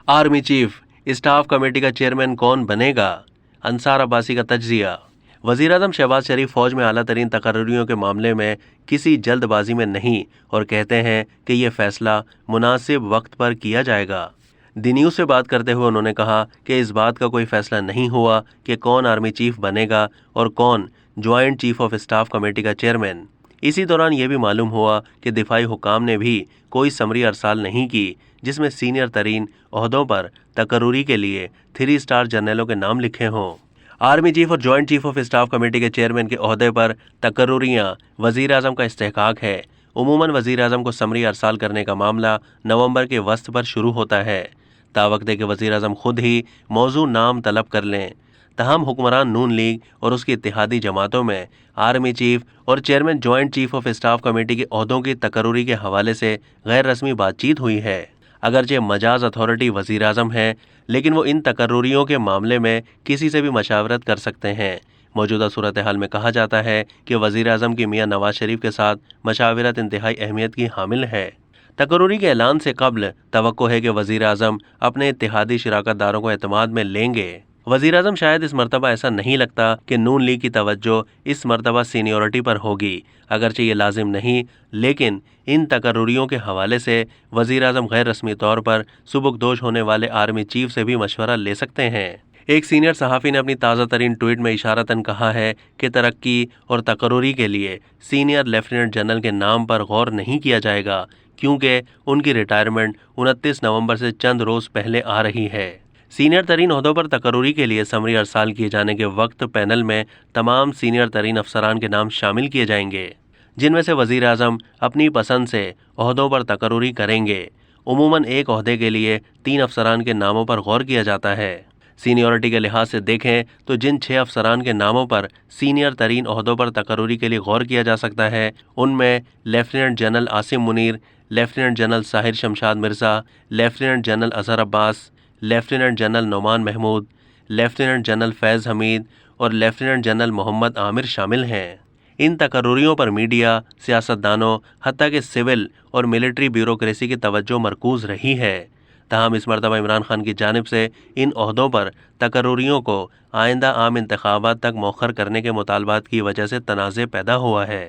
Army chief staff committee का chairman कौन बनेगा? अंसार अब्बासी का तज्जिया। वज़ीर-ए-आज़म शहबाज शरीफ फौज में आला तरीन तकर्रुरियों के मामले में किसी जल्दबाजी में नहीं और कहते हैं कि ये फैसला मुनासिब वक्त पर किया जाएगा। दी न्यूज़ से बात करते हुए उन्होंने कहा कि इस बात का कोई फैसला नहीं हुआ कि कौन आर्मी चीफ बनेगा और कौन joint chief of staff committee का चेयरमैन। इसी दौरान ये भी मालूम हुआ कि दिफाई हुकाम ने भी कोई समरी अरसाल नहीं की जिसमें सीनियर तरीन ओहदों पर तकर्रुरी के लिए 3 स्टार जनरलों के नाम लिखे हों। आर्मी चीफ और joint chief of staff committee के चेयरमैन के ओहदे पर तकर्रुरियाँ वज़ीर-ए-आज़म का इस्तेहकाक है। उमूमन वज़ीर-ए-आज़म को समरी अरसाल करने का मामला नवंबर के वस्त पर शुरू होता है। तावक्ते के वज़ीर-ए-आज़म खुद ही मौजू नाम तलब कर लें। तहम हुक्मरान नून लीग और उसकी इत्तेहादी जमातों में आर्मी चीफ और chairman joint chief of staff committee के ओहदों की तकर्रुरी के हवाले से गैर रस्मी बातचीत हुई है। अगरचे मजाज अथॉरिटी वज़ीर-ए-आज़म है, लेकिन वो इन तकर्रुरियों के मामले में किसी से भी मशावरत कर सकते हैं। मौजूदा सूरत हाल में कहा जाता है कि वज़ीर-ए-आज़म की मियां नवाज शरीफ के साथ मशावरत इंतहाई अहमियत की हामिल है। तकर्रुरी के ऐलान से कब्ल तवक्को है कि वज़ीर-ए-आज़म अपने इत्तेहादी शराकतदारों को एतमाद में लेंगे। वज़ीर-ए-आज़म शायद इस मरतबा ऐसा नहीं लगता कि नून लीग की तवज्जो इस मरतबा सीनियरिटी पर होगी, अगरचे ये लाजिम नहीं, लेकिन इन तकर्रुरियों के हवाले से वज़ीर-ए-आज़म गैर रस्मी तौर पर सुबुकदोश होने वाले आर्मी चीफ से भी मशवरा ले सकते हैं। एक सीनियर सहाफ़ी ने अपनी ताज़ा तरीन ट्वीट में इशारतन कहा है कि तरक्की और तकर्रुरी के लिए सीनियर लेफ्टिनेंट जनरल के नाम पर गौर नहीं किया जाएगा, क्योंकि उनकी रिटायरमेंट 29 नवंबर से चंद रोज़ पहले आ रही है। सीनियर तरीन ओहदों पर तकर्रुरी के लिए समरी अरसाल किए जाने के वक्त पैनल में तमाम सीनियर तरीन अफसरान के नाम शामिल किए जाएंगे, जिनमें से वज़ीर-ए-आज़म अपनी पसंद से ओहदों पर तकर्रुरी करेंगे। उमूमन एक ओहदे के लिए 3 अफसरान के नामों पर गौर किया जाता है। सीनियरिटी के लिहाज से देखें तो जिन 6 अफसरान के नामों पर सीनियर तरीन ओहदों पर तकर्रुरी के लिए गौर किया जा सकता है, उनमें lieutenant general Asim Munir, lieutenant general Sahir Shamshad Mirza, lieutenant general Azhar Abbas, lieutenant general Nauman Mahmood, lieutenant general Faiz Hameed और लेफ्टिनेंट जनरल मोहम्मद आमिर शामिल हैं। इन तकर्रुरियों पर मीडिया, सियासतदानों, हत्ता कि सिविल और मिलिट्री ब्यूरोक्रेसी की तवज्जो मरकूज़ रही है। तहम इस मरतबा इमरान खान की जानिब से इन ओहदों पर तकर्रुरियों को आइंदा आम इंतखाबात तक मौखर करने के मुतालबात की वजह से तनाज़े पैदा हुआ है।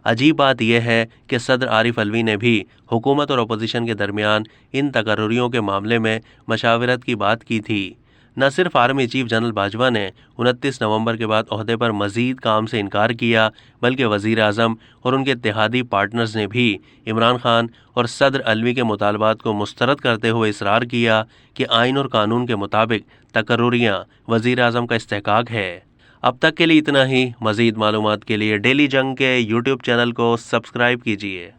अजीब बात यह है कि सदर आरिफ अलवी ने भी हुकूमत और अपोजिशन के दरमियान इन तकर्रुरियों के मामले में मशावरत की बात की थी। न सिर्फ आर्मी चीफ जनरल बाजवा ने 29 नवंबर के बाद ओहदे पर मज़ीद काम से इनकार किया, बल्कि वज़ीर-ए-आज़म और उनके इत्तेहादी पार्टनर्स ने भी इमरान खान और सदर अलवी के मुतालबात को मुस्तरद करते हुए इसरार किया कि आइन और कानून के मुताबिक तकर्रुरियाँ वज़ीर-ए-आज़म का इस्तेहकाक है। अब तक के लिए इतना ही। मज़ीद मालूमात के लिए डेली जंग के यूट्यूब चैनल को सब्सक्राइब कीजिए।